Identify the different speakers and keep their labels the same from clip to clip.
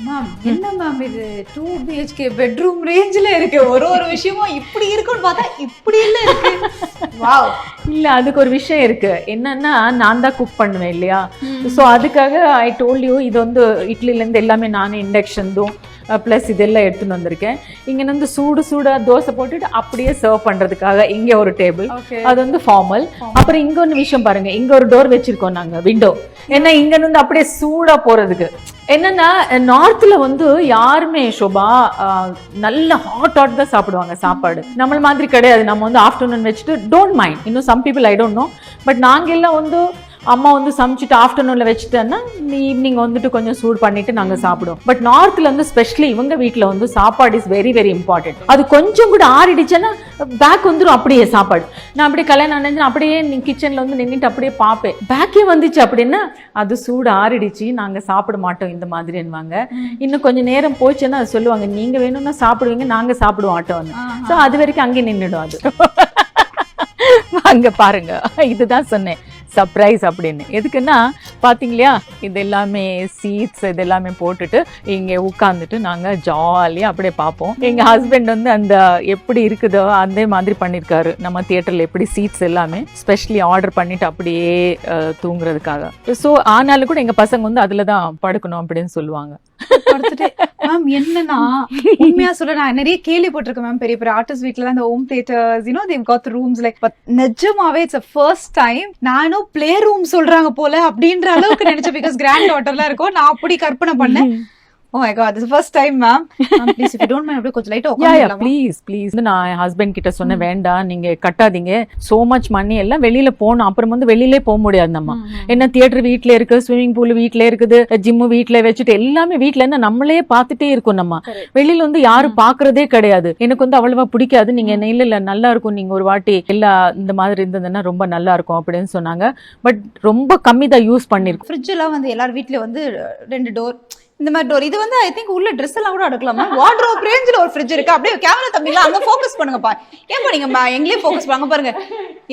Speaker 1: Ma'am என்ன ma'am இது 2 BHK bedroom ரேஞ்சில இருக்கு, ஒரு விஷயமும் இப்படி இருக்குன்னு பார்த்தா இப்படி இல்ல இருக்கு. வாவ்.
Speaker 2: இல்ல அதுக்கு ஒரு விஷயம் இருக்கு, என்னன்னா நான் தான் குக் பண்ணுவேன் இல்லையா, ஸோ அதுக்காக ஐ டோல்ட் யூ இது வந்து இட்லில இருந்து எல்லாமே நானே இண்டக்ஷன் தான் ப்ளஸ் இதெல்லாம் எடுத்துன்னு வந்திருக்கேன். இங்க வந்து சூடா தோசை போட்டுட்டு அப்படியே சர்வ் பண்றதுக்காக இங்க ஒரு டேபிள், அது வந்து ஃபார்மல். அப்புறம் இங்க ஒன்று விஷயம் பாருங்க, இங்க ஒரு டோர் வச்சிருக்கோம் நாங்க, விண்டோ. ஏன்னா இங்க இருந்து அப்படியே சூடா போறதுக்கு. என்னன்னா நார்த்ல வந்து யாருமே ஷோபா நல்ல ஹாட் தான் சாப்பிடுவாங்க சாப்பாடு, நம்மள மாதிரி கிடையாது. நம்ம வந்து ஆஃப்டர்நூன் வச்சுட்டு டோன்ட் மைண்ட், இன்னும் some people I don't know, but நாங்க எல்லாம் வந்து அம்மா வந்து சமைச்சிட்டு ஆஃப்டர்நூன்ல வச்சுட்டேன்னா ஈவினிங் வந்துட்டு கொஞ்சம் சூடு பண்ணிட்டு நாங்க சாப்பிடுவோம். பட் நார்த்ல வந்து ஸ்பெஷலி இவங்க வீட்டுல வந்து சாப்பாடு இஸ் வெரி வெரி இம்பார்ட்டன்ட். அது கொஞ்சம் கூட ஆறிடுச்சுன்னா பேக் வந்துடும் அப்படியே சாப்பாடு. நான் அப்படியே கல்யாணம் ஆனது அப்படியே கிச்சன்ல வந்து நின்றுட்டு அப்படியே பார்ப்பேன், பேக்கே வந்துச்சு அப்படின்னா அது சூடு ஆறிடுச்சு, நாங்க சாப்பிட மாட்டோம் இந்த மாதிரின்னுவாங்க. இன்னும் கொஞ்சம் நேரம் போச்சுன்னா அது சொல்லுவாங்க, நீங்க வேணும்னா சாப்பிடுவீங்க, நாங்க சாப்பிடுவோம் ஆட்டோன்னு. ஸோ அது வரைக்கும் அங்கே நின்றுடும் அது. அங்க பாருங்க, இதுதான் சொன்னேன் சர்ப்ரைஸ் அப்படின்னு. எதுக்குன்னா பாத்தீங்களா, இது எல்லாமே சீட்ஸ் இது எல்லாமே போட்டுட்டு இங்க உட்காந்துட்டு நாங்க ஜாலியா அப்படியே பார்ப்போம். எங்க ஹஸ்பண்ட் வந்து அந்த எப்படி இருக்குதோ அதே மாதிரி பண்ணிருக்காரு, நம்ம தியேட்டர்ல எப்படி சீட்ஸ் எல்லாமே ஸ்பெஷலி ஆர்டர் பண்ணிட்டு அப்படியே தூங்குறதுக்காக. ஸோ ஆனாலும் கூட எங்க பசங்க வந்து அதுலதான் படுக்கணும் அப்படின்னு சொல்லுவாங்க.
Speaker 1: மேம் என்னன்னா உண்மையா சொல்ல நான் நிறைய கேள்விப்பட்டிருக்கேன் மேம், பெரிய பெரிய ஆர்டிஸ்ட் வீட்ல இந்த home theatres they've got rooms like, but நிஜமாவே it's a first time நானும் பிளே ரூம் சொல்றாங்க போல அப்படின்ற அளவுக்கு நினைச்சேன். பிகாஸ் கிராண்ட் டாட்டர்லாம் இருக்கும், நான் அப்படி கற்பனை பண்ணேன். Oh my god, this is the first time ma'am. Please if you don't mind அப்படியே கொஞ்சம் லைட்டா உட்கார்ந்துடலாமா? please நான் ஹஸ்பண்ட் கிட்ட சொன்ன, வேண்டாம் நீங்க கட்டாதீங்க, so much money எல்லாம் வெளியில போணும், அப்புறம் வந்து வெளியிலே போக முடியாது நம்ம. என்ன தியேட்டர் வீட்ல இருக்கு, ஸ்விமிங் பூல் வீட்ல இருக்குது, ஜிம் வீட்ல வச்சுட்டு எல்லாமே வீட்ல என்ன நம்மளே பார்த்துட்டே இருக்கோம். நம்ம வெளியில வந்து யாரும் பாக்குறதே கிடையாது. எனக்கு வந்து அவ்வளவா பிடிக்காது. நீங்க என்ன இல்ல நல்லா இருக்கும், நீங்க ஒரு வாட்டி எல்லா இந்த மாதிரி இருந்ததுன்னா ரொம்ப நல்லா இருக்கும் அப்படின்னு சொன்னாங்க. பட் ரொம்ப கம்மி தான் யூஸ் பண்ணிருக்கோம். ஃப்ரிட்ஜ் எல்லாம் வந்து எல்லார் வீட்லயும் வந்து 2 டோர் இந்த மாதிரி டோர், இது வந்து ஐ திங்க் உள்ள ட்ரெஸ் எல்லாம் கூட அடுக்கலாமா? வார்ட்ரோப் ரேஞ்சில ஒரு ஃப்ரிட்ஜ் இருக்கு. அப்படியே கேமரா தம்பிங்களா அங்க ஃபோக்கஸ் பண்ணுங்கப்பா. ஏன்பா நீங்க எங்களே ஃபோக்கஸ் பண்ணுங்க பாருங்க.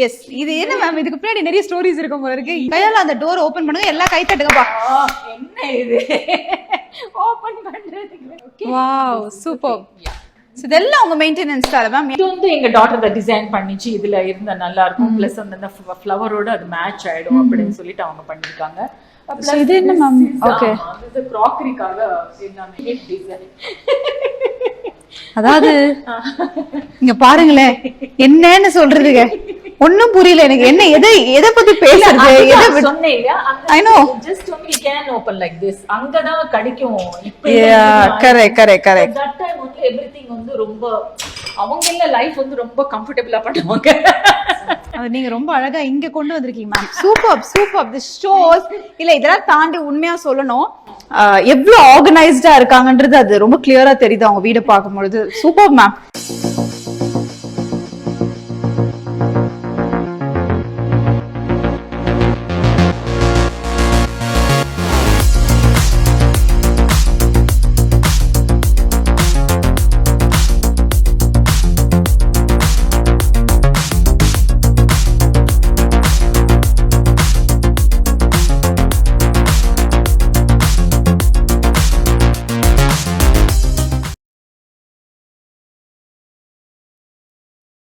Speaker 1: எஸ், இது என்ன மேம், இதுக்கு பின்னாடி நிறைய ஸ்டோரிஸ் இருக்கும் போல இருக்கு. கையால அந்த டோர் ஓபன் பண்ணுங்க, எல்லாம் கை தட்டுங்கப்பா.
Speaker 2: என்ன இது ஓபன் பண்றதுக்கு?
Speaker 1: Wow super. இதெல்லாம் உங்க மெயின்டெனன்ஸ் தான மேம்?
Speaker 2: இது வந்து எங்க டாட்டர் தான் டிசைன் பண்ணிச்சு, இதுல இருந்தா நல்லா இருக்கும், பிளஸ் அந்த ஃப்ளவரோட அது மேட்ச் ஆயிடும் அப்படின்னு சொல்லிட்டு அவங்க பண்ணிருக்காங்க.
Speaker 1: இது என்ன மேம்? ஓகே,
Speaker 2: இது க்ராக்கரிக்காக எல்லாமே டிசைன்.
Speaker 1: அதாவது இங்க பாருங்களேன், என்னன்னு சொல்றதுங்க ஒண்ணும் புரியல எனக்கு. என்ன எதை பத்தி பேசுறது? எதை சொன்னேன் இல்லையா, I know
Speaker 2: just only can open like this, அங்கதான் கிடைக்கும்.
Speaker 1: Correct
Speaker 2: that time only everything வந்து ரொம்ப அவங்க இல்ல லைஃப் வந்து ரொம்ப கம்ஃபர்ட்டபிளா பண்ணுவாங்க.
Speaker 1: நீங்க ரொம்ப அழகா இங்க கொண்டு வந்திருக்கீங்க மேம். Super this shows. இல்ல இதெல்லாம் தாண்டி உண்மையா சொல்லணும், எவ்வளவு ஆர்கனைஸ்டா இருக்காங்கன்றது அது ரொம்ப கிளியரா தெரியுது அவங்க வீட பார்க்கும்பொழுது. Super ma'am.